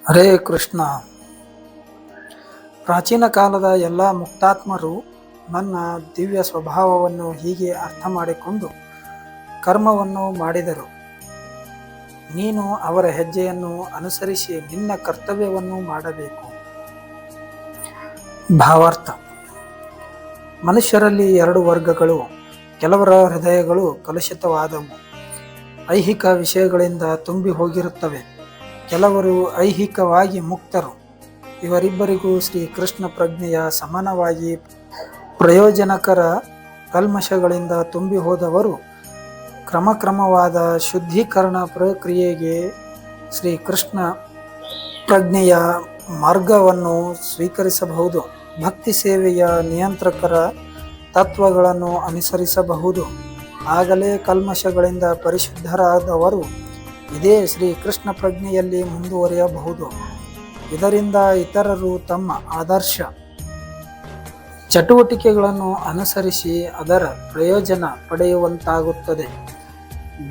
ಹರೇ ಕೃಷ್ಣ. ಪ್ರಾಚೀನ ಕಾಲದ ಎಲ್ಲ ಮುಕ್ತಾತ್ಮರು ನನ್ನ ದಿವ್ಯ ಸ್ವಭಾವವನ್ನು ಹೀಗೆ ಅರ್ಥ ಮಾಡಿಕೊಂಡು ಕರ್ಮವನ್ನು ಮಾಡಿದರು. ನೀನು ಅವರ ಹೆಜ್ಜೆಯನ್ನು ಅನುಸರಿಸಿ ನಿನ್ನ ಕರ್ತವ್ಯವನ್ನು ಮಾಡಬೇಕು. ಭಾವಾರ್ಥ: ಮನುಷ್ಯರಲ್ಲಿ ಎರಡು ವರ್ಗಗಳು. ಕೆಲವರ ಹೃದಯಗಳು ಕಲುಷಿತವಾದವು, ಐಹಿಕ ವಿಷಯಗಳಿಂದ ತುಂಬಿ ಹೋಗಿರುತ್ತವೆ. ಕೆಲವರು ಐಹಿಕವಾಗಿ ಮುಕ್ತರು. ಇವರಿಬ್ಬರಿಗೂ ಶ್ರೀಕೃಷ್ಣ ಪ್ರಜ್ಞೆಯ ಸಮಾನವಾಗಿ ಪ್ರಯೋಜನಕರ ಕಲ್ಮಶಗಳಿಂದ ತುಂಬಿ ಹೋದವರು ಕ್ರಮಕ್ರಮವಾದ ಶುದ್ಧೀಕರಣ ಪ್ರಕ್ರಿಯೆಗೆ ಶ್ರೀಕೃಷ್ಣ ಪ್ರಜ್ಞೆಯ ಮಾರ್ಗವನ್ನು ಸ್ವೀಕರಿಸಬಹುದು. ಭಕ್ತಿ ಸೇವೆಯ ನಿಯಂತ್ರಕರ ತತ್ವಗಳನ್ನು ಅನುಸರಿಸಬಹುದು. ಆಗಲೇ ಕಲ್ಮಶಗಳಿಂದ ಪರಿಶುದ್ಧರಾದವರು ಇದೇ ಶ್ರೀಕೃಷ್ಣ ಪ್ರಜ್ಞೆಯಲ್ಲಿ ಮುಂದುವರಿಯಬಹುದು. ಇದರಿಂದ ಇತರರು ತಮ್ಮ ಆದರ್ಶ ಚಟುವಟಿಕೆಗಳನ್ನು ಅನುಸರಿಸಿ ಅದರ ಪ್ರಯೋಜನ ಪಡೆಯುವಂತಾಗುತ್ತದೆ.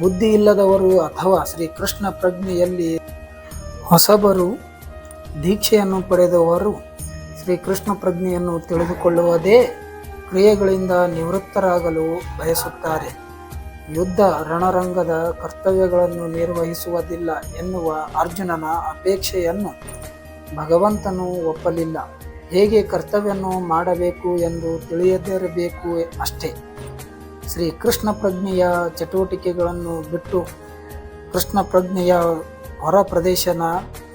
ಬುದ್ಧಿ ಇಲ್ಲದವರು ಅಥವಾ ಶ್ರೀಕೃಷ್ಣ ಪ್ರಜ್ಞೆಯಲ್ಲಿ ಹೊಸಬರು ದೀಕ್ಷೆಯನ್ನು ಪಡೆದವರು ಶ್ರೀಕೃಷ್ಣ ಪ್ರಜ್ಞೆಯನ್ನು ತಿಳಿದುಕೊಳ್ಳುವುದೇ ಕ್ರಿಯೆಗಳಿಂದ ನಿವೃತ್ತರಾಗಲು ಬಯಸುತ್ತಾರೆ. ಯುದ್ಧ ರಣರಂಗದ ಕರ್ತವ್ಯಗಳನ್ನು ನಿರ್ವಹಿಸುವುದಿಲ್ಲ ಎನ್ನುವ ಅರ್ಜುನನ ಅಪೇಕ್ಷೆಯನ್ನು ಭಗವಂತನು ಒಪ್ಪಲಿಲ್ಲ. ಹೇಗೆ ಕರ್ತವ್ಯವನ್ನು ಮಾಡಬೇಕು ಎಂದು ತಿಳಿಯದಿರಬೇಕು ಅಷ್ಟೇ. ಶ್ರೀ ಕೃಷ್ಣ ಪ್ರಜ್ಞೆಯ ಚಟುವಟಿಕೆಗಳನ್ನು ಬಿಟ್ಟು ಕೃಷ್ಣ ಪ್ರಜ್ಞೆಯ ಹೊರ ಪ್ರದೇಶನ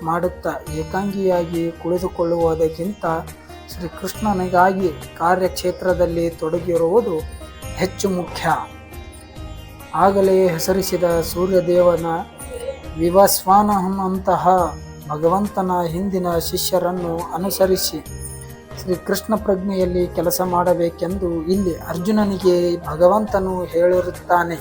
ಮಾಡುತ್ತಾ ಏಕಾಂಗಿಯಾಗಿ ಕುಳಿತುಕೊಳ್ಳುವುದಕ್ಕಿಂತ ಶ್ರೀಕೃಷ್ಣನಿಗಾಗಿ ಕಾರ್ಯಕ್ಷೇತ್ರದಲ್ಲಿ ತೊಡಗಿರುವುದು ಹೆಚ್ಚು ಮುಖ್ಯ. ಆಗಲೇ ಹೆಸರಿಸಿದ ಸೂರ್ಯದೇವನ ವಿವಸ್ವಾನಂತಹ ಭಗವಂತನ ಹಿಂದಿನ ಶಿಷ್ಯರನ್ನು ಅನುಸರಿಸಿ ಶ್ರೀಕೃಷ್ಣ ಪ್ರಜ್ಞೆಯಲ್ಲಿ ಕೆಲಸ ಮಾಡಬೇಕೆಂದು ಇಲ್ಲಿ ಅರ್ಜುನನಿಗೆ ಭಗವಂತನು ಹೇಳಿರುತ್ತಾನೆ.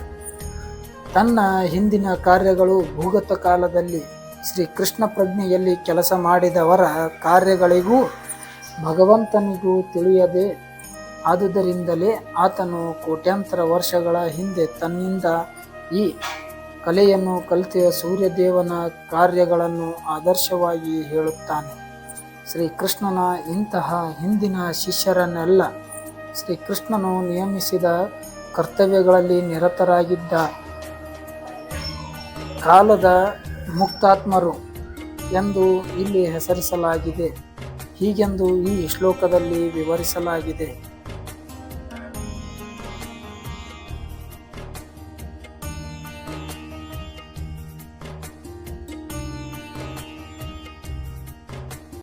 ತನ್ನ ಹಿಂದಿನ ಕಾರ್ಯಗಳು ಭೂಗತ ಕಾಲದಲ್ಲಿ ಶ್ರೀಕೃಷ್ಣ ಪ್ರಜ್ಞೆಯಲ್ಲಿ ಕೆಲಸ ಮಾಡಿದವರ ಕಾರ್ಯಗಳಿಗೂ ಭಗವಂತನಿಗೂ ತಿಳಿಯದೆ, ಆದುದರಿಂದಲೇ ಆತನು ಕೋಟ್ಯಾಂತರ ವರ್ಷಗಳ ಹಿಂದೆ ತನ್ನಿಂದ ಈ ಕಲೆಯನ್ನು ಕಲಿತ ಸೂರ್ಯದೇವನ ಕಾರ್ಯಗಳನ್ನು ಆದರ್ಶವಾಗಿ ಹೇಳುತ್ತಾನೆ. ಶ್ರೀಕೃಷ್ಣನ ಇಂತಹ ಹಿಂದಿನ ಶಿಷ್ಯರನ್ನೆಲ್ಲ ಶ್ರೀಕೃಷ್ಣನು ನೇಮಿಸಿದ ಕರ್ತವ್ಯಗಳಲ್ಲಿ ನಿರತರಾಗಿದ್ದ ಕಾಲದ ಮುಕ್ತಾತ್ಮರು ಎಂದು ಇಲ್ಲಿ ಹೆಸರಿಸಲಾಗಿದೆ. ಹೀಗೆಂದು ಈ ಶ್ಲೋಕದಲ್ಲಿ ವಿವರಿಸಲಾಗಿದೆ.